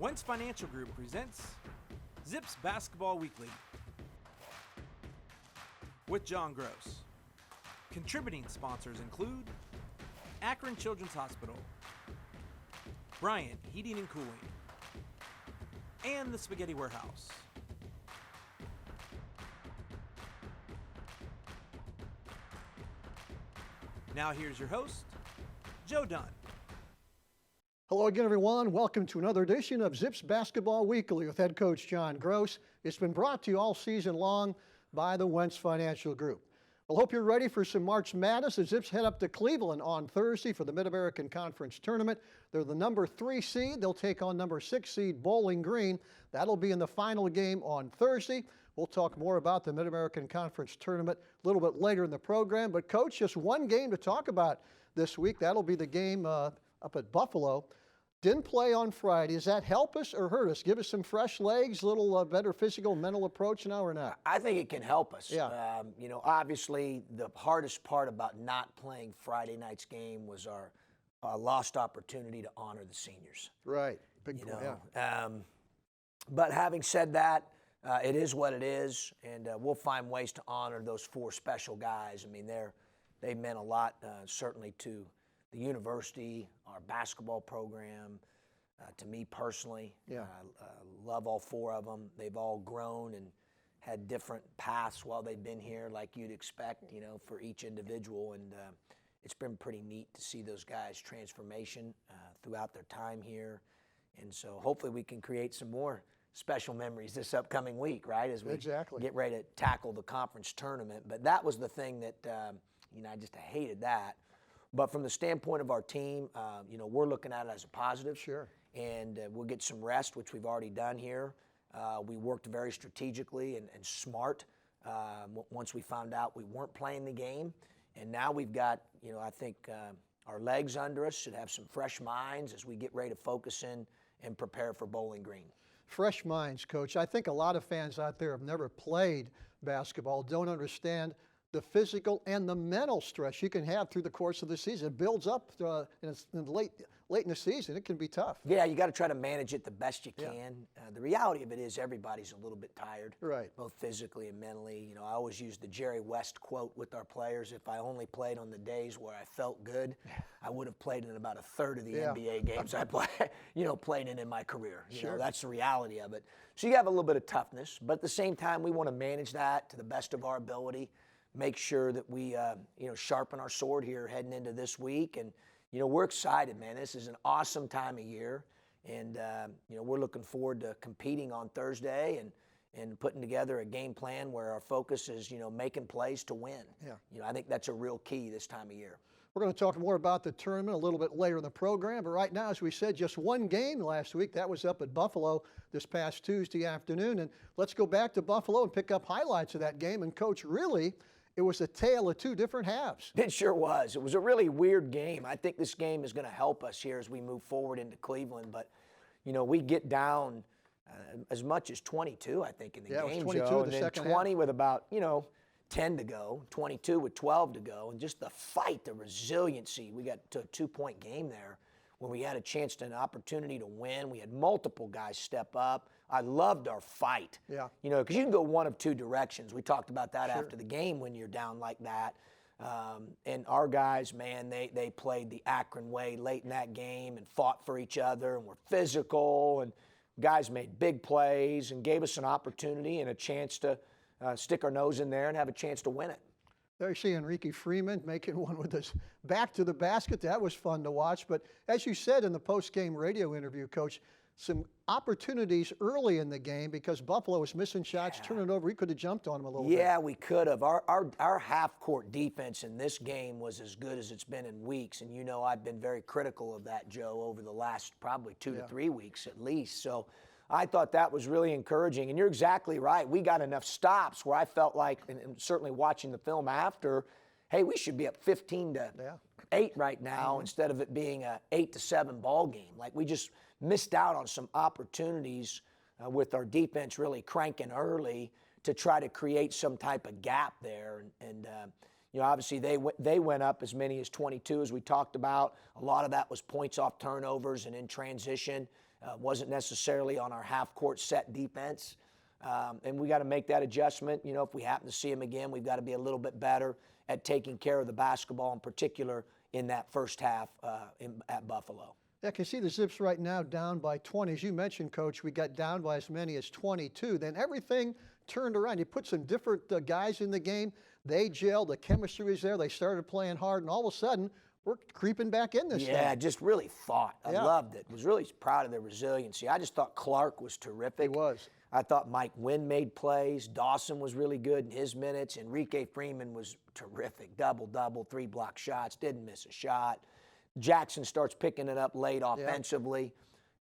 Wentz Financial Group presents Zips Basketball Weekly with John Groce. Contributing sponsors include Akron Children's Hospital, Bryant Heating and Cooling, and the Spaghetti Warehouse. Now here's your host, Joe Dunn. Hello again, everyone. Welcome to another edition of Zips Basketball Weekly with head coach John Groce. It's been brought to you all season long by the Wentz Financial Group. Well, hope you're ready for some March Madness. The Zips head up to Cleveland on Thursday for the Mid-American Conference Tournament. They're the number 3 seed. They'll take on number 6 seed Bowling Green. That'll be in the final game on Thursday. We'll talk more about the Mid-American Conference Tournament a little bit later in the program. But, Coach, just one game to talk about this week. That'll be the game up at Buffalo. Didn't play on Friday. Does that help us or hurt us? Give us some fresh legs, a little better physical, mental approach now or not? I think it can help us. Yeah. Obviously the hardest part about not playing Friday night's game was our lost opportunity to honor the seniors. Right. Big point, yeah. But having said that, it is what it is, and we'll find ways to honor those 4 special guys. I mean, they meant a lot, certainly to the university, our basketball program, to me personally. Yeah. Love all 4 of them. They've all grown and had different paths while they've been here, like you'd expect, for each individual. And it's been pretty neat to see those guys' transformation throughout their time here. And so hopefully we can create some more special memories this upcoming week, right, as we get ready to tackle the conference tournament. But that was the thing that, I just hated that. But from the standpoint of our team, we're looking at it as a positive. Sure. And we'll get some rest, which we've already done here. We worked very strategically and smart once we found out we weren't playing the game. And now we've got, I think our legs under us, should have some fresh minds as we get ready to focus in and prepare for Bowling Green. Fresh minds, Coach. I think a lot of fans out there have never played basketball, don't understand the physical and the mental stress you can have through the course of the season. It builds up late in the season. It can be tough. Yeah, you got to try to manage it the best you can. The reality of it is everybody's a little bit tired, right? Both physically and mentally. I always use the Jerry West quote with our players: if I only played on the days where I felt good, I would have played in about a third of the NBA games I played in my career. Sure. That's the reality of it. So you have a little bit of toughness, but at the same time, we want to manage that to the best of our ability. Make sure that we, sharpen our sword here heading into this week. And, we're excited, man. This is an awesome time of year. And, we're looking forward to competing on Thursday and putting together a game plan where our focus is, making plays to win. Yeah. I think that's a real key this time of year. We're going to talk more about the tournament a little bit later in the program. But right now, as we said, just one game last week. That was up at Buffalo this past Tuesday afternoon. And let's go back to Buffalo and pick up highlights of that game. And, Coach, really, it was a tale of 2 different halves. It sure was. It was a really weird game. I think this game is going to help us here as we move forward into Cleveland. But, we get down as much as 22, I think, in the game, it was 22 Joe, the and then 20 half. with about, 10 to go, 22 with 12 to go. And just the fight, the resiliency. We got to a 2-point game there when we had a chance to an opportunity to win. We had multiple guys step up. I loved our fight. Yeah. Because you can go one of 2 directions. We talked about that after the game when you're down like that. And our guys, man, they played the Akron way late in that game and fought for each other and were physical. And guys made big plays and gave us an opportunity and a chance to stick our nose in there and have a chance to win it. There you see Enrique Freeman making one with his back to the basket. That was fun to watch. But as you said in the post-game radio interview, Coach, some opportunities early in the game because Buffalo was missing shots, turning it over. We could have jumped on them a little bit. Yeah, we could have. Our half-court defense in this game was as good as it's been in weeks. And I've been very critical of that, Joe, over the last probably 2 to 3 weeks at least. So I thought that was really encouraging. And you're exactly right. We got enough stops where I felt like, and certainly watching the film after, hey, we should be up 15 to 8 right now instead of it being a 8 to 7 ball game. Like we just missed out on some opportunities with our defense really cranking early to try to create some type of gap there. And obviously they went up as many as 22 as we talked about. A lot of that was points off turnovers and in transition. Wasn't necessarily on our half-court set defense. And we got to make that adjustment. You know, if we happen to see him again, we've got to be a little bit better at taking care of the basketball, in particular in that first half at Buffalo. Yeah, I can see the Zips right now down by 20. As you mentioned, Coach, we got down by as many as 22. Then everything turned around. You put some different guys in the game. They gelled. The chemistry was there. They started playing hard, and all of a sudden, we're creeping back in this thing. Yeah, just really fought. I loved it. Was really proud of their resiliency. I just thought Clark was terrific. He was. I thought Mike Wynn made plays. Dawson was really good in his minutes. Enrique Freeman was terrific. Double-double, 3 block shots, didn't miss a shot. Jackson starts picking it up late offensively.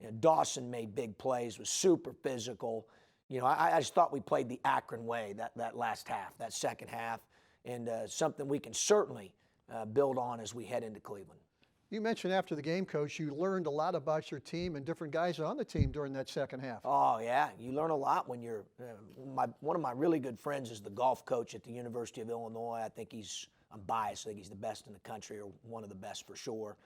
You know, Dawson made big plays, was super physical. You know, I just thought we played the Akron way that last half, that second half, and something we can certainly build on as we head into Cleveland. You mentioned after the game, Coach, you learned a lot about your team and different guys on the team during that second half. Oh, yeah. You learn a lot when you're one of my really good friends is the golf coach at the University of Illinois. I'm biased. I think he's the best in the country, or one of the best for sure.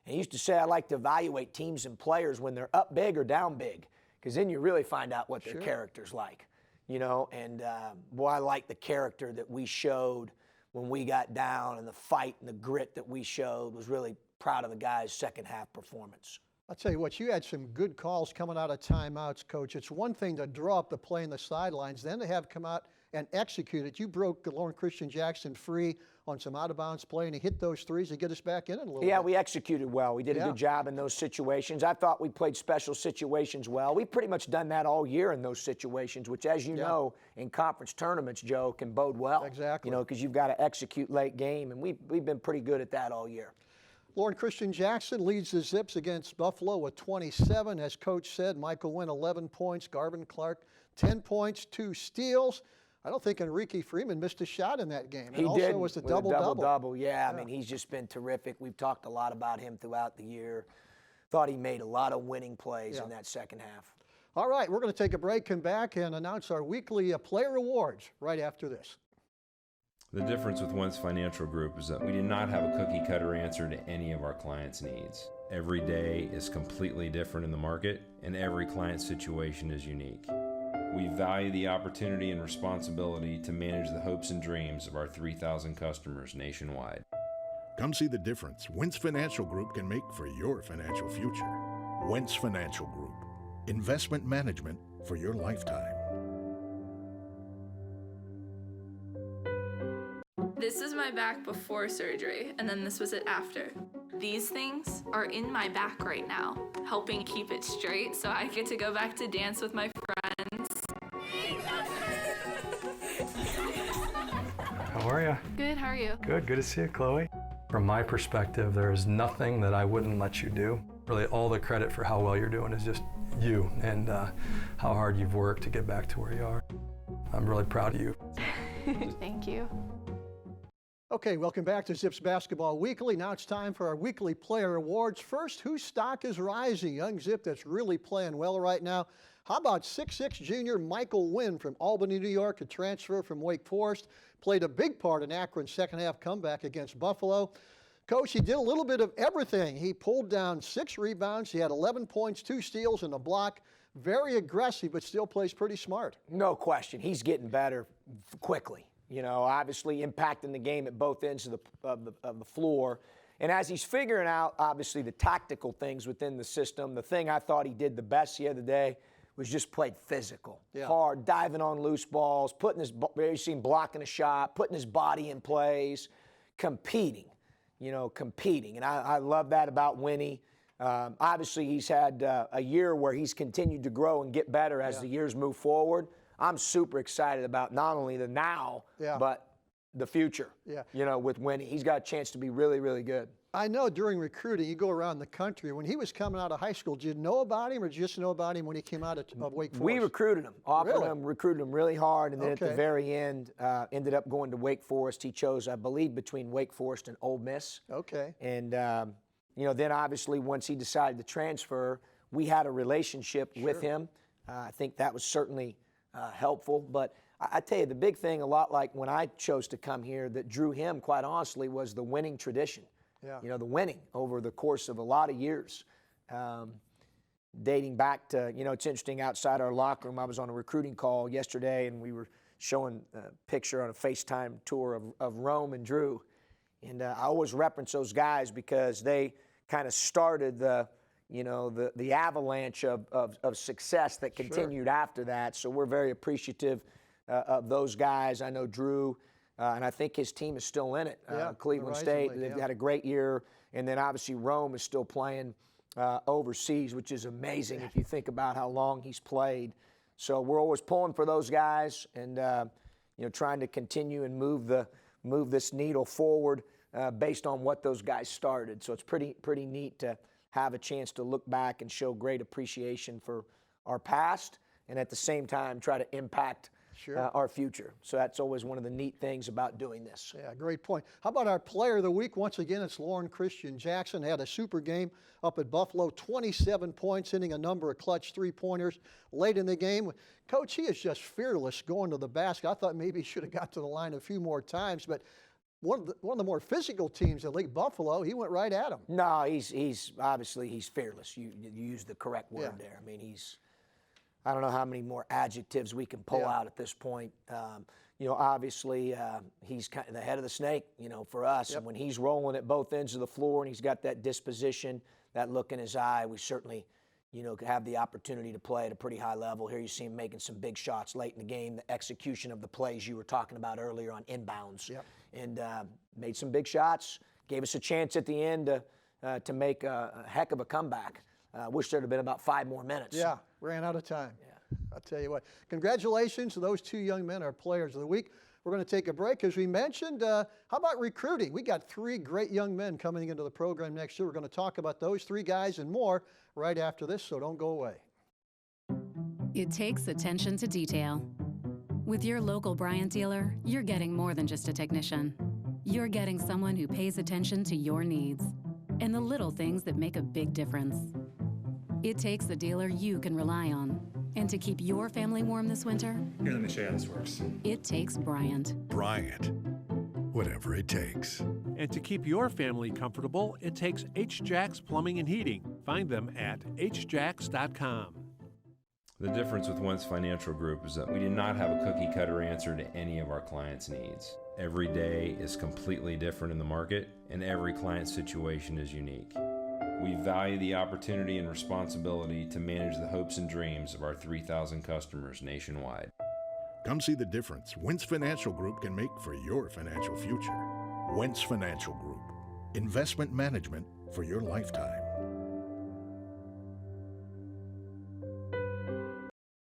And he used to say, I like to evaluate teams and players when they're up big or down big, because then you really find out what their character's like, you know. And, boy, I like the character that we showed when we got down, and the fight and the grit that we showed. Was really proud of the guys' second half performance. I'll tell you what, you had some good calls coming out of timeouts, Coach. It's one thing to draw up the play in the sidelines, then to have come out and execute it. You broke Lauren Christian Jackson free on some out-of-bounds play, and he hit those threes to get us back in it a little bit. Yeah, we executed well. We did a good job in those situations. I thought we played special situations well. We've pretty much done that all year in those situations, which, as you know, in conference tournaments, Joe, can bode well. Exactly. You know, because you've got to execute late game, and we've been pretty good at that all year. Lauren Christian Jackson leads the Zips against Buffalo with 27. As Coach said, Michael Wynn 11 points, Garvin Clark 10 points, 2 steals. I don't think Enrique Freeman missed a shot in that game. He also did. Was the with a double-double. Yeah, I mean, he's just been terrific. We've talked a lot about him throughout the year. Thought he made a lot of winning plays in that second half. All right, we're going to take a break, come back, and announce our weekly player awards right after this. The difference with Wentz Financial Group is that we do not have a cookie-cutter answer to any of our clients' needs. Every day is completely different in the market, and every client situation is unique. We value the opportunity and responsibility to manage the hopes and dreams of our 3,000 customers nationwide. Come see the difference Wentz Financial Group can make for your financial future. Wentz Financial Group. Investment management for your lifetime. This is my back before surgery, and then this was it after. These things are in my back right now, helping keep it straight so I get to go back to dance with my friends. How are you? Good, how are you? Good to see you, Chloe. From my perspective, there is nothing that I wouldn't let you do. Really, all the credit for how well you're doing is just you and how hard you've worked to get back to where you are. I'm really proud of you. Thank you. Okay, welcome back to Zips Basketball Weekly. Now it's time for our weekly player awards. First, whose stock is rising? Young Zip that's really playing well right now. How about 6'6" junior Michael Wynn from Albany, New York, a transfer from Wake Forest. Played a big part in Akron's second half comeback against Buffalo. Coach, he did a little bit of everything. He pulled down 6 rebounds. He had 11 points, 2 steals, and a block. Very aggressive, but still plays pretty smart. No question. He's getting better quickly. You know, obviously impacting the game at both ends of the floor. And as he's figuring out, obviously, the tactical things within the system, the thing I thought he did the best the other day was just played physical, hard, diving on loose balls, you see him blocking a shot, putting his body in plays, competing. And I love that about Winnie. Obviously, he's had a year where he's continued to grow and get better as the years move forward. I'm super excited about not only the now, but the future. You know, with Winnie. He's got a chance to be really, really good. I know during recruiting, you go around the country. When he was coming out of high school, did you know about him or did you just know about him when he came out of Wake Forest? We recruited him, recruited him really hard, and then at the very end, ended up going to Wake Forest. He chose, I believe, between Wake Forest and Ole Miss. Okay. And, then obviously once he decided to transfer, we had a relationship with him. I think that was certainly helpful. But I tell you, the big thing, a lot like when I chose to come here, that drew him, quite honestly, was the winning tradition. The winning over the course of a lot of years. dating back to, it's interesting, outside our locker room, I was on a recruiting call yesterday, and we were showing a picture on a FaceTime tour of Rome and Drew. And I always reference those guys because they kind of started the avalanche of success that continued after that. So we're very appreciative of those guys. I know Drew, and I think his team is still in it. Cleveland State, they've had a great year. And then obviously Rome is still playing overseas, which is amazing if you think about how long he's played. So we're always pulling for those guys and trying to continue and move this needle forward based on what those guys started. So it's pretty neat to have a chance to look back and show great appreciation for our past, and at the same time try to impact our future. So that's always one of the neat things about doing this. Yeah, great point. How about our player of the week? Once again, it's Lauren Christian Jackson. Had a super game up at Buffalo, 27 points, hitting a number of clutch three-pointers late in the game. Coach, he is just fearless going to the basket. I thought maybe he should have got to the line a few more times, but one of the more physical teams in the league, Buffalo, he went right at him. No, he's obviously he's fearless. You used the correct word there. I mean, I don't know how many more adjectives we can pull out at this point. Obviously he's kind of the head of the snake, for us. And when he's rolling at both ends of the floor and he's got that disposition, that look in his eye, we certainly, have the opportunity to play at a pretty high level. Here you see him making some big shots late in the game, the execution of the plays you were talking about earlier on inbounds. And made some big shots, gave us a chance at the end to make a heck of a comeback. Wish there'd have been about 5 more minutes. Yeah, ran out of time. Yeah. I'll tell you what. Congratulations to those 2 young men, our players of the week. We're going to take a break. As we mentioned, how about recruiting? We got 3 great young men coming into the program next year. We're going to talk about those 3 guys and more right after this, so don't go away. It takes attention to detail. With your local Bryant dealer, you're getting more than just a technician. You're getting someone who pays attention to your needs and the little things that make a big difference. It takes a dealer you can rely on. And to keep your family warm this winter, here, let me show you how this works. It takes Bryant. Bryant, whatever it takes. And to keep your family comfortable, it takes H-Jacks Plumbing and Heating. Find them at hjacks.com. The difference with Wentz Financial Group is that we do not have a cookie-cutter answer to any of our clients' needs. Every day is completely different in the market, and every client situation is unique. We value the opportunity and responsibility to manage the hopes and dreams of our 3,000 customers nationwide. Come see the difference Wentz Financial Group can make for your financial future. Wentz Financial Group. Investment management for your lifetime.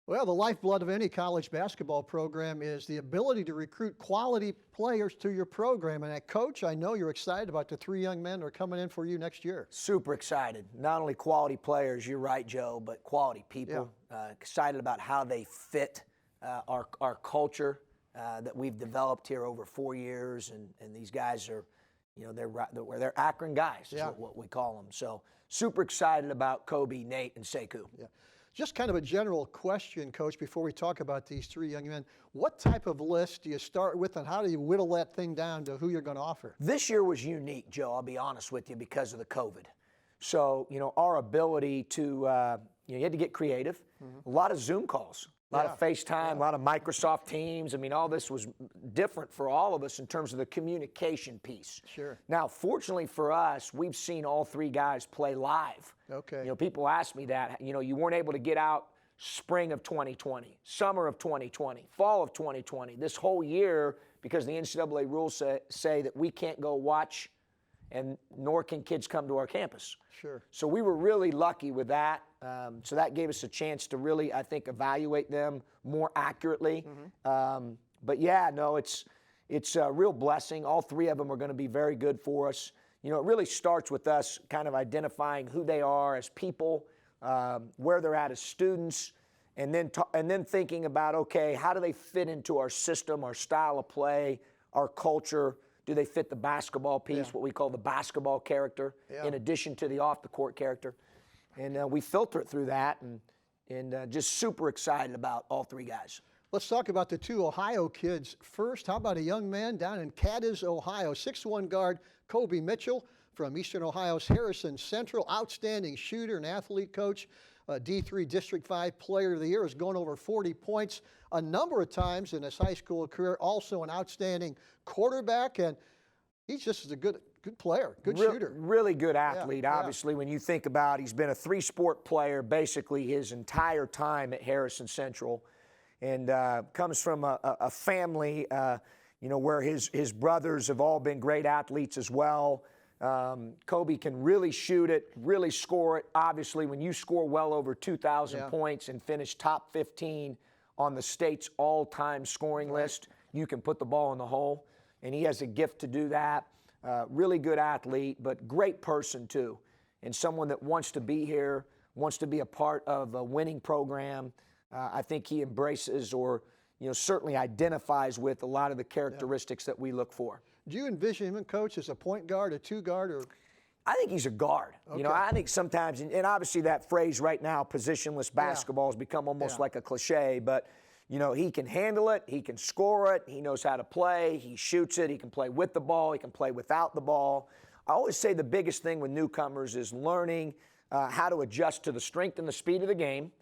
Well, the lifeblood of any college basketball program is the ability to recruit quality players to your program. And Coach, I know you're excited about the 3 young men that are coming in for you next year. Super excited. Not only quality players, you're right, Joe, but quality people. Excited about how they fit our culture that we've developed here over 4 years. And these guys are, they're Akron guys is what we call them. So super excited about Kobe, Nate, and Sekou. Yeah. Just kind of a general question, Coach, before we talk about these 3 young men. What type of list do you start with, and how do you whittle that thing down to who you're going to offer? This year was unique, Joe, I'll be honest with you, because of the COVID. So, our ability to, you had to get creative. A lot of Zoom calls, a lot of FaceTime, a lot of Microsoft Teams. I mean, all this was different for all of us in terms of the communication piece. Sure. Now, fortunately for us, we've seen all 3 guys play live. Okay. People ask me that. You weren't able to get out spring of 2020, summer of 2020, fall of 2020, this whole year, because the NCAA rules say that we can't go watch, and nor can kids come to our campus. Sure. So we were really lucky with that. So that gave us a chance to really, I think, evaluate them more accurately. But yeah, no, it's a real blessing. All 3 of them are going to be very good for us. It really starts with us kind of identifying who they are as people, where they're at as students, and then thinking about, okay, how do they fit into our system, our style of play, our culture? Do they fit the basketball piece, what we call the basketball character, in addition to the off-the-court character? And we filter it through that, and just super excited about all 3 guys. Let's talk about the 2 Ohio kids first. How about a young man down in Cadiz, Ohio, 6'1" guard Kobe Mitchell from Eastern Ohio's Harrison Central, outstanding shooter and athlete, Coach. D3 District 5 Player of the Year, has gone over 40 points a number of times in his high school career. Also an outstanding quarterback, and he's just a good player, good shooter. Really good athlete. Yeah, Obviously, when you think about, he's been a three-sport player basically his entire time at Harrison Central, and comes from a family, where his brothers have all been great athletes as well. Kobe can really shoot it, really score it. Obviously, when you score well over 2,000 points and finish top 15 on the state's all-time scoring list, you can put the ball in the hole, and he has a gift to do that. Really good athlete, but great person too, and someone that wants to be here, wants to be a part of a winning program. I think he embraces or certainly identifies with a lot of the characteristics that we look for. Do you envision him, Coach, as a point guard, a two guard, or? I think he's a guard. Okay. I think sometimes, and obviously that phrase right now, positionless basketball, has become almost like a cliche, but he can handle it, he can score it, he knows how to play, he shoots it, he can play with the ball, he can play without the ball. I always say the biggest thing with newcomers is learning how to adjust to the strength and the speed of the game,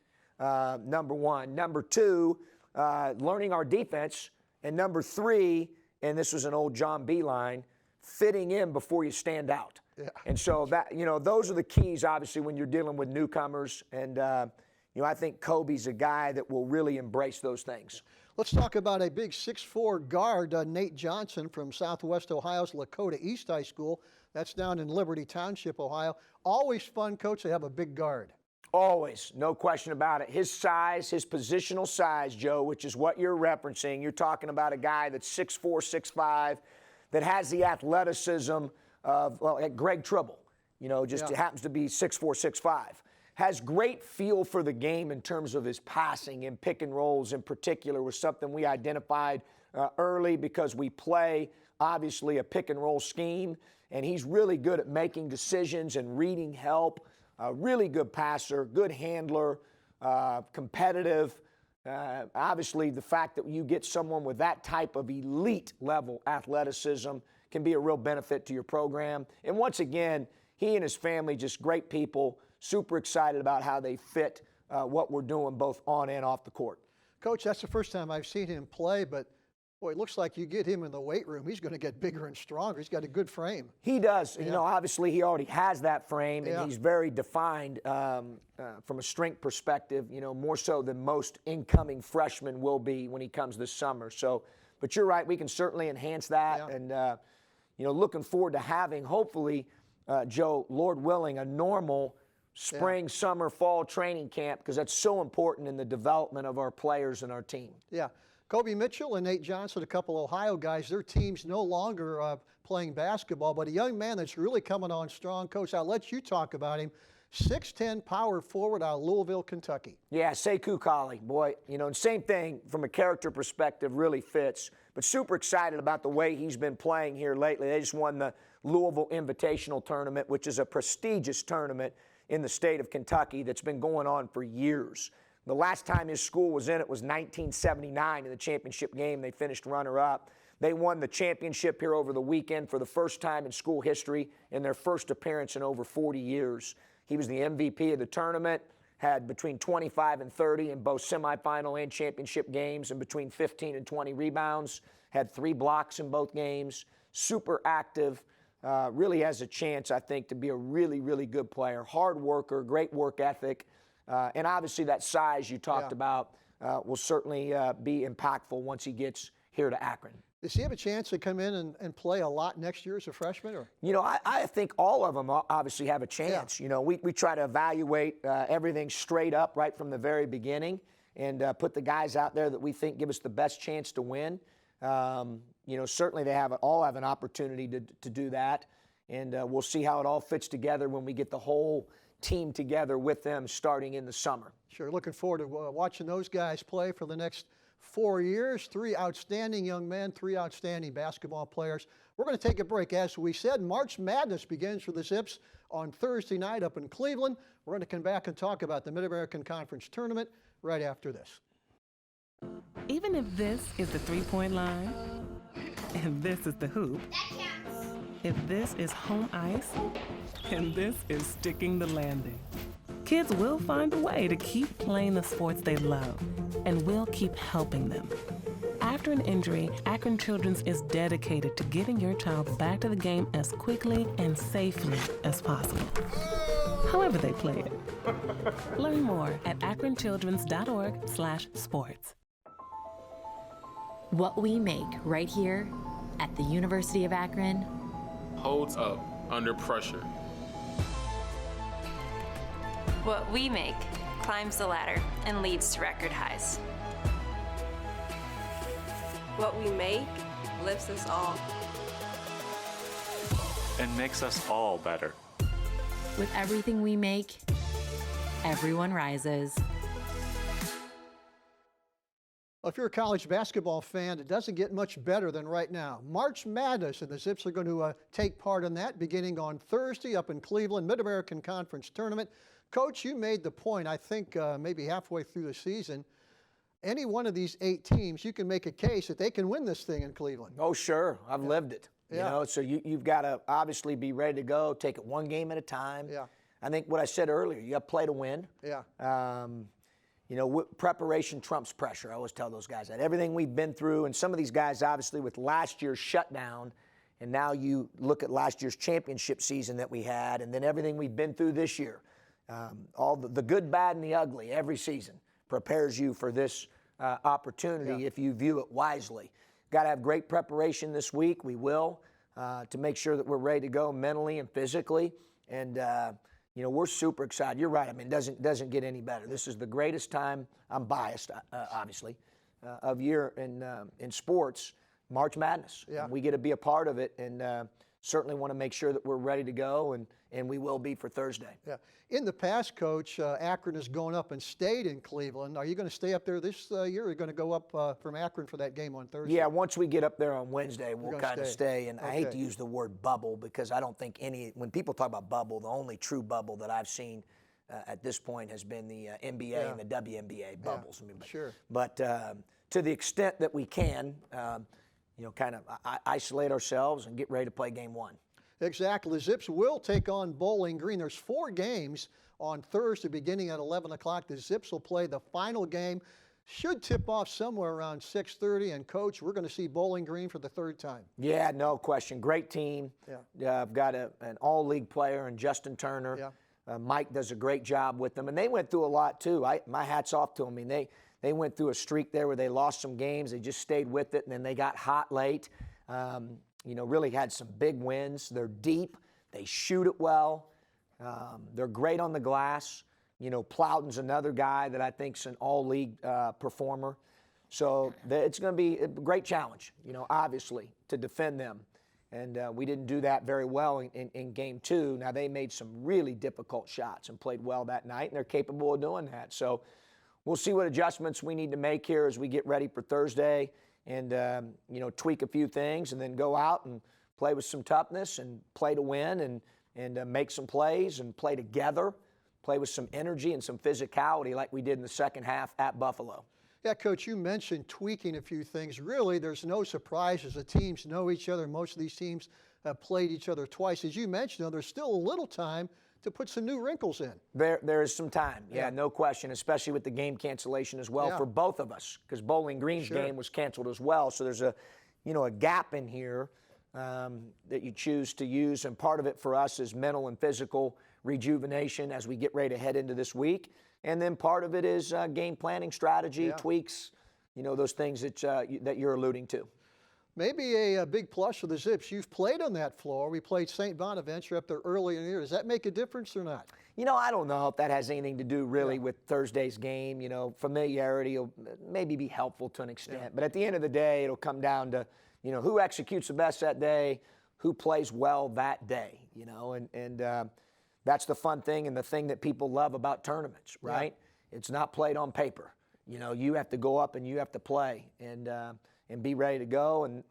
number one. Number two, learning our defense. And number three, and this was an old John B. line, fitting in before you stand out. Yeah. And so that, those are the keys, obviously, when you're dealing with newcomers. And, I think Kobe's a guy that will really embrace those things. Let's talk about a big 6'4" guard, Nate Johnson from Southwest Ohio's Lakota East High School. That's down in Liberty Township, Ohio. Always fun, Coach, to have a big guard. Always, no question about it. His size, his positional size, Joe, which is what you're referencing. You're talking about a guy that's 6'4", 6'5", that has the athleticism of, like Greg Tribble. It happens to be 6'4", 6'5". Has great feel for the game in terms of his passing and pick and rolls in particular was something we identified early because we play, obviously, a pick and roll scheme, and he's really good at making decisions and reading help. Really good passer, good handler, competitive. Obviously, the fact that you get someone with that type of elite level athleticism can be a real benefit to your program. And once again, he and his family, just great people, super excited about how they fit what we're doing both on and off the court. Coach, that's the first time I've seen him play, but boy, it looks like you get him in the weight room, he's going to get bigger and stronger. He's got a good frame. He does. Yeah. Obviously he already has that frame, and he's very defined from a strength perspective, more so than most incoming freshmen will be when he comes this summer. So, but you're right, we can certainly enhance that, and looking forward to having, hopefully, Joe, Lord willing, a normal spring, summer, fall training camp, because that's so important in the development of our players and our team. Yeah. Kobe Mitchell and Nate Johnson, a couple Ohio guys, their team's no longer playing basketball, but a young man that's really coming on strong. Coach, I'll let you talk about him. 6'10" power forward out of Louisville, Kentucky. Yeah, Sekou Kali, boy, and same thing from a character perspective, really fits. But super excited about the way he's been playing here lately. They just won the Louisville Invitational Tournament, which is a prestigious tournament in the state of Kentucky that's been going on for years. The last time his school was in it was 1979 in the championship game. They finished runner-up. They won the championship here over the weekend for the first time in school history in their first appearance in over 40 years. He was the MVP of the tournament, had between 25 and 30 in both semifinal and championship games, and between 15 and 20 rebounds, had 3 blocks in both games, super active, really has a chance, I think, to be a really, really good player, hard worker, great work ethic, and obviously that size you talked about will certainly be impactful once he gets here to Akron. Does he have a chance to come in and play a lot next year as a freshman? Or? I think all of them obviously have a chance. Yeah. We try to evaluate everything straight up right from the very beginning and put the guys out there that we think give us the best chance to win. Certainly they all have an opportunity to do that, and we'll see how it all fits together when we get the whole team together with them starting in the summer. Sure, looking forward to watching those guys play for the next 4 years. 3 outstanding young men, 3 outstanding basketball players. We're going to take a break. As we said, March Madness begins for the Zips on Thursday night up in Cleveland. We're going to come back and talk about the Mid-American Conference Tournament right after this. Even if this is the three-point line, and this is the hoop, that counts. If this is home ice, and this is sticking the landing, Kids will find a way to keep playing the sports they love, and we'll keep helping them. After an injury, Akron Children's is dedicated to getting your child back to the game as quickly and safely as possible, however they play it. Learn more at akronchildrens.org/sports. What we make right here at the University of Akron holds up under pressure. What we make climbs the ladder and leads to record highs. What we make lifts us all And makes us all better. With everything we make, everyone rises. Well, if you're a college basketball fan, it doesn't get much better than right now. March Madness, and the Zips are going to take part in that beginning on Thursday up in Cleveland, Mid-American Conference Tournament. Coach, you made the point, I think maybe halfway through the season, any one of these 8 teams, you can make a case that they can win this thing in Cleveland. Oh, sure. I've lived it. You know, so you've got to obviously be ready to go, take it one game at a time. Yeah. I think what I said earlier, you got to play to win. Yeah. You know, preparation trumps pressure. I always tell those guys that. Everything we've been through, and some of these guys, obviously, with last year's shutdown, and now you look at last year's championship season that we had, and then everything we've been through this year, all the good, bad, and the ugly every season prepares you for this opportunity if you view it wisely. Got to have great preparation this week. We will, to make sure that we're ready to go mentally and physically. And you know, we're super excited. You're right. I mean, it doesn't get any better. This is the greatest time. I'm biased, obviously, of year in sports. March Madness. Yeah. And we get to be a part of it, and certainly want to make sure that we're ready to go, and we will be for Thursday. Yeah. In the past, Coach, Akron has gone up and stayed in Cleveland. Are you going to stay up there this year, or are you going to go up from Akron for that game on Thursday? Yeah, once we get up there on Wednesday, we'll kind of stay. And okay. I hate to use the word bubble, because I don't think when people talk about bubble, the only true bubble that I've seen at this point has been the NBA and the WNBA bubbles. Yeah, sure. But to the extent that we can, you know, kind of isolate ourselves and get ready to play game one. Exactly. The Zips will take on Bowling Green. There's 4 games on Thursday beginning at 11 o'clock. The Zips will play the final game. Should tip off somewhere around 6:30. And, Coach, we're going to see Bowling Green for the 3rd time. Yeah, no question. Great team. Yeah. I've got an all-league player in Justin Turner. Yeah. Mike does a great job with them. And they went through a lot, too. My hat's off to them. I mean, they went through a streak there where they lost some games. They just stayed with it, and then they got hot late. You know, really had some big wins. They're deep. They shoot it well. They're great on the glass. You know, Plowden's another guy that I think's an all-league performer. So it's going to be a great challenge, you know, obviously, to defend them. And we didn't do that very well in game 2. Now, they made some really difficult shots and played well that night, and they're capable of doing that. So we'll see what adjustments we need to make here as we get ready for Thursday, and you know, tweak a few things, and then go out and play with some toughness and play to win, and make some plays and play together, play with some energy and some physicality like we did in the second half at Buffalo. Yeah, Coach, you mentioned tweaking a few things. Really, there's no surprises. The teams know each other. Most of these teams have played each other twice. As you mentioned, though, there's still a little time to put some new wrinkles in. There is some time, yeah, no question, especially with the game cancellation as well for both of us, because Bowling Green's game was canceled as well. So there's a gap in here that you choose to use, and part of it for us is mental and physical rejuvenation as we get ready to head into this week, and then part of it is game planning strategy, tweaks, you know, those things that you're alluding to. Maybe a big plus for the Zips. You've played on that floor. We played St. Bonaventure up there early in the year. Does that make a difference or not? You know, I don't know if that has anything to do really with Thursday's game. You know, familiarity will maybe be helpful to an extent. But at the end of the day, it'll come down to, you know, who executes the best that day, who plays well that day, you know. And that's the fun thing and the thing that people love about tournaments, right? Yeah. It's not played on paper. You know, you have to go up and you have to play. And be ready to go, and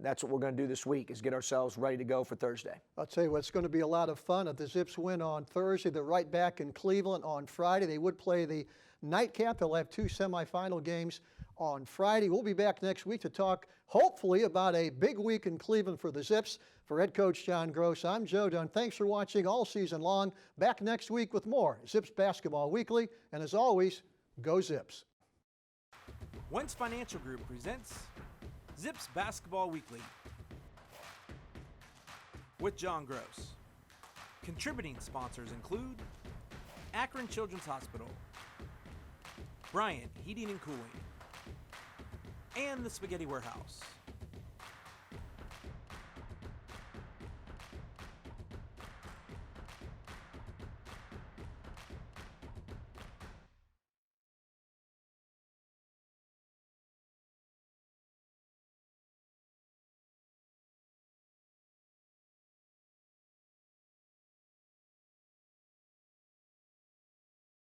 that's what we're going to do this week, is get ourselves ready to go for Thursday. I'll tell you what, it's going to be a lot of fun. If the Zips win on Thursday, they're right back in Cleveland on Friday. They would play the nightcap. They'll have 2 semifinal games on Friday. We'll be back next week to talk, hopefully, about a big week in Cleveland for the Zips. For head coach John Groce, I'm Joe Dunn. Thanks for watching all season long. Back next week with more Zips Basketball Weekly. And as always, go Zips. Wentz Financial Group presents Zips Basketball Weekly with John Groce. Contributing sponsors include Akron Children's Hospital, Bryant Heating and Cooling, and the Spaghetti Warehouse.